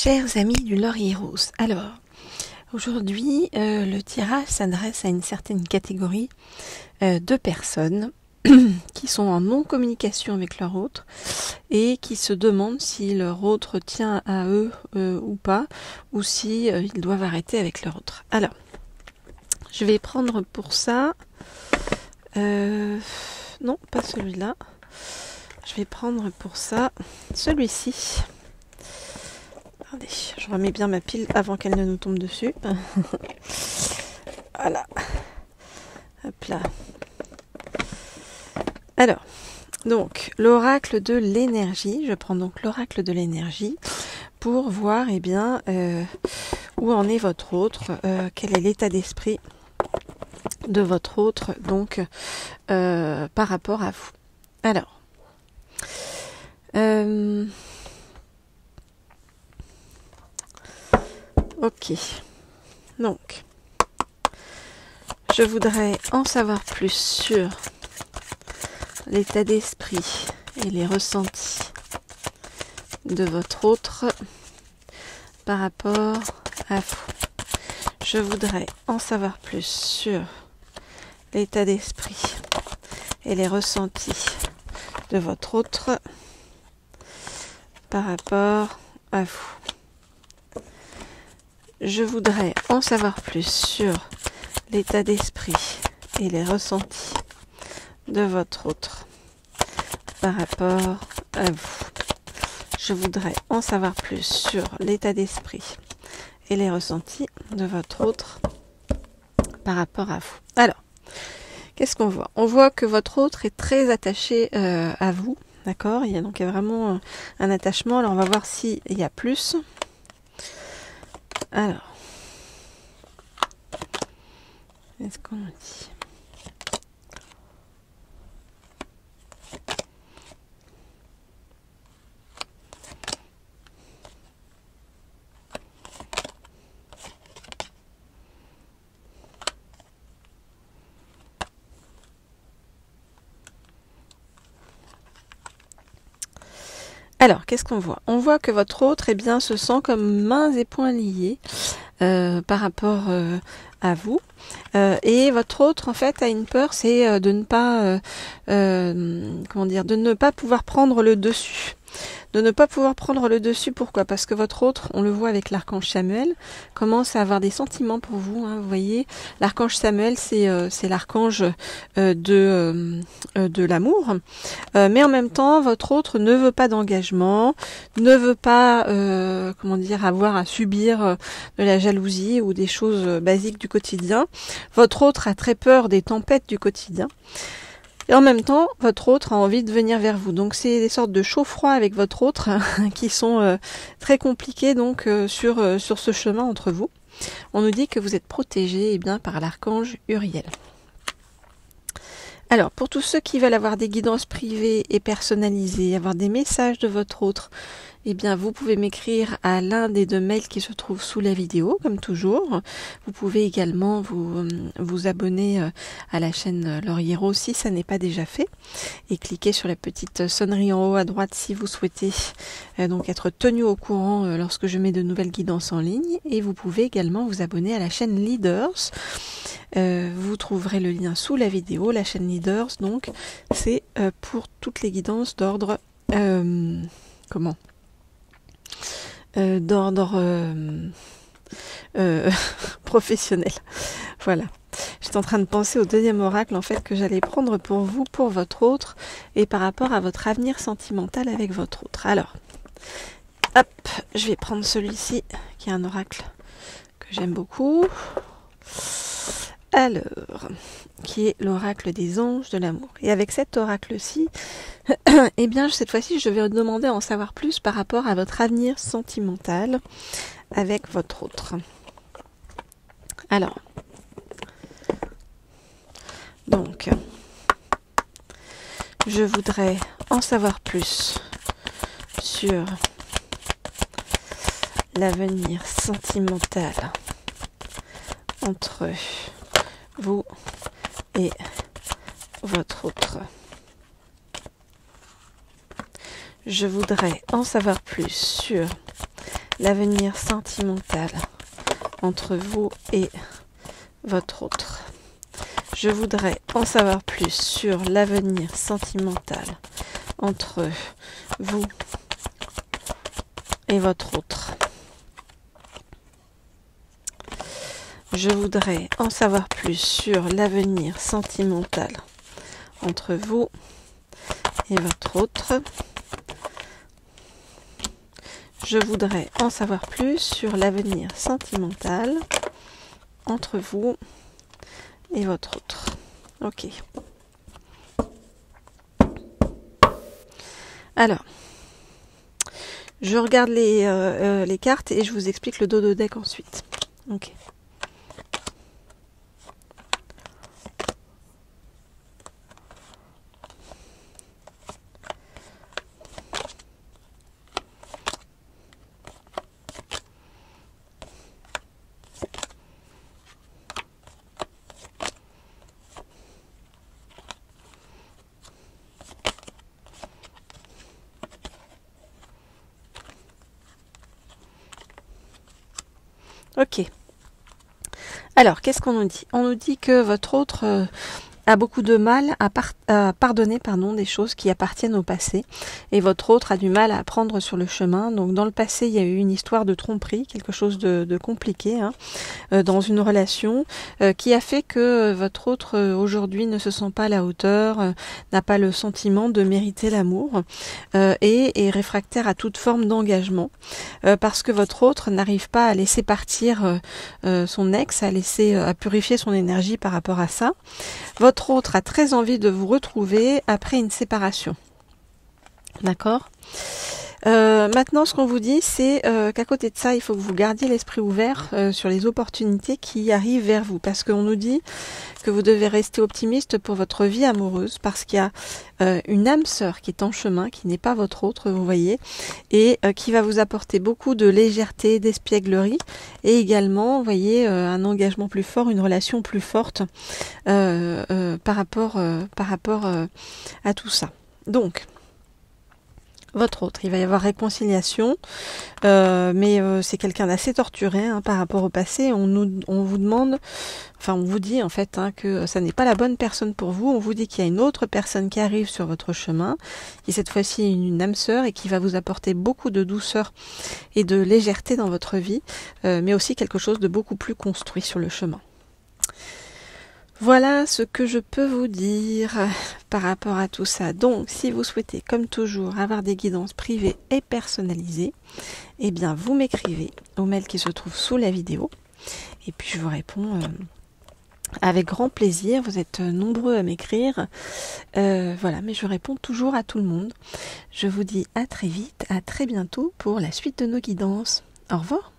Chers amis du Laurier Rose, alors aujourd'hui le tirage s'adresse à une certaine catégorie de personnes qui sont en non-communication avec leur autre et qui se demandent si leur autre tient à eux ou pas, ou si ils doivent arrêter avec leur autre. Alors, je vais prendre pour ça, non pas celui-là, je vais prendre pour ça celui-ci. Attendez, je remets bien ma pile avant qu'elle ne nous tombe dessus. Voilà. Hop là. Alors, donc, l'oracle de l'énergie. Je prends donc l'oracle de l'énergie pour voir, eh bien, où en est votre autre, quel est l'état d'esprit de votre autre, donc, par rapport à vous. Alors, ok, donc, je voudrais en savoir plus sur l'état d'esprit et les ressentis de votre autre par rapport à vous. Je voudrais en savoir plus sur l'état d'esprit et les ressentis de votre autre par rapport à vous. Je voudrais en savoir plus sur l'état d'esprit et les ressentis de votre autre par rapport à vous. Je voudrais en savoir plus sur l'état d'esprit et les ressentis de votre autre par rapport à vous. Alors, qu'est-ce qu'on voit? On voit que votre autre est très attaché à vous, d'accord? Il y a vraiment un attachement. Alors, on va voir s'il y a plus. Alors, qu'est-ce qu'on nous dit? Alors, qu'est-ce qu'on voit? On voit que votre autre, eh bien, se sent comme mains et poings liés par rapport à vous. Et votre autre, en fait, a une peur, c'est de ne pas, de ne pas pouvoir prendre le dessus. De ne pas pouvoir prendre le dessus, pourquoi? Parce que votre autre, on le voit avec l'archange Samuel, commence à avoir des sentiments pour vous. Hein, vous voyez, l'archange Samuel, c'est l'archange de l'amour. Mais en même temps, votre autre ne veut pas d'engagement, ne veut pas, avoir à subir de la jalousie ou des choses basiques du quotidien. Votre autre a très peur des tempêtes du quotidien. Et en même temps, votre autre a envie de venir vers vous. Donc c'est des sortes de chaud-froid avec votre autre qui sont très compliqués donc sur ce chemin entre vous. On nous dit que vous êtes protégé par l'archange Uriel. Alors, pour tous ceux qui veulent avoir des guidances privées et personnalisées, avoir des messages de votre autre, vous pouvez m'écrire à l'un des deux mails qui se trouvent sous la vidéo, comme toujours. Vous pouvez également vous abonner à la chaîne Laurier Rose si ça n'est pas déjà fait. Et cliquer sur la petite sonnerie en haut à droite si vous souhaitez donc être tenu au courant lorsque je mets de nouvelles guidances en ligne. Et vous pouvez également vous abonner à la chaîne Leaders. Vous trouverez le lien sous la vidéo. La chaîne Leaders, donc, c'est pour toutes les guidances d'ordre professionnel. Voilà. J'étais en train de penser au deuxième oracle en fait que j'allais prendre pour vous, pour votre autre, et par rapport à votre avenir sentimental avec votre autre. Alors, hop, je vais prendre celui-ci, qui est un oracle que j'aime beaucoup. Alors, qui est l'oracle des anges de l'amour. Et avec cet oracle-ci, cette fois-ci, je vais demander à en savoir plus par rapport à votre avenir sentimental avec votre autre. Alors, donc, je voudrais en savoir plus sur l'avenir sentimental entre vous et votre autre. Je voudrais en savoir plus sur l'avenir sentimental entre vous et votre autre. Je voudrais en savoir plus sur l'avenir sentimental entre vous et votre autre. Je voudrais en savoir plus sur l'avenir sentimental entre vous et votre autre. Je voudrais en savoir plus sur l'avenir sentimental entre vous et votre autre. Ok. Alors, je regarde les cartes et je vous explique le dos de deck ensuite. Ok. Ok. Alors, qu'est-ce qu'on nous dit? On nous dit que votre autre a beaucoup de mal à pardonner des choses qui appartiennent au passé. Et votre autre a du mal à prendre sur le chemin. Donc, dans le passé, il y a eu une histoire de tromperie, quelque chose de compliqué dans une relation qui a fait que votre autre, aujourd'hui, ne se sent pas à la hauteur, n'a pas le sentiment de mériter l'amour et est réfractaire à toute forme d'engagement parce que votre autre n'arrive pas à laisser partir son ex, à purifier son énergie par rapport à ça. Votre autre a très envie de vous retrouver après une séparation. D'accord ? Maintenant, ce qu'on vous dit, c'est qu'à côté de ça, il faut que vous gardiez l'esprit ouvert sur les opportunités qui arrivent vers vous. Parce qu'on nous dit que vous devez rester optimiste pour votre vie amoureuse, parce qu'il y a une âme sœur qui est en chemin, qui n'est pas votre autre, vous voyez, et qui va vous apporter beaucoup de légèreté, d'espièglerie, et également, vous voyez, un engagement plus fort, une relation plus forte par rapport à tout ça. Donc, votre autre, il va y avoir réconciliation, mais c'est quelqu'un d'assez torturé par rapport au passé. On vous demande, enfin on vous dit en fait que ça n'est pas la bonne personne pour vous. On vous dit qu'il y a une autre personne qui arrive sur votre chemin, qui cette fois-ci une âme sœur et qui va vous apporter beaucoup de douceur et de légèreté dans votre vie, mais aussi quelque chose de beaucoup plus construit sur le chemin. Voilà ce que je peux vous dire par rapport à tout ça. Donc, si vous souhaitez, comme toujours, avoir des guidances privées et personnalisées, eh bien, vous m'écrivez au mail qui se trouve sous la vidéo. Et puis, je vous réponds avec grand plaisir. Vous êtes nombreux à m'écrire. Voilà, mais je réponds toujours à tout le monde. Je vous dis à très vite, à très bientôt pour la suite de nos guidances. Au revoir.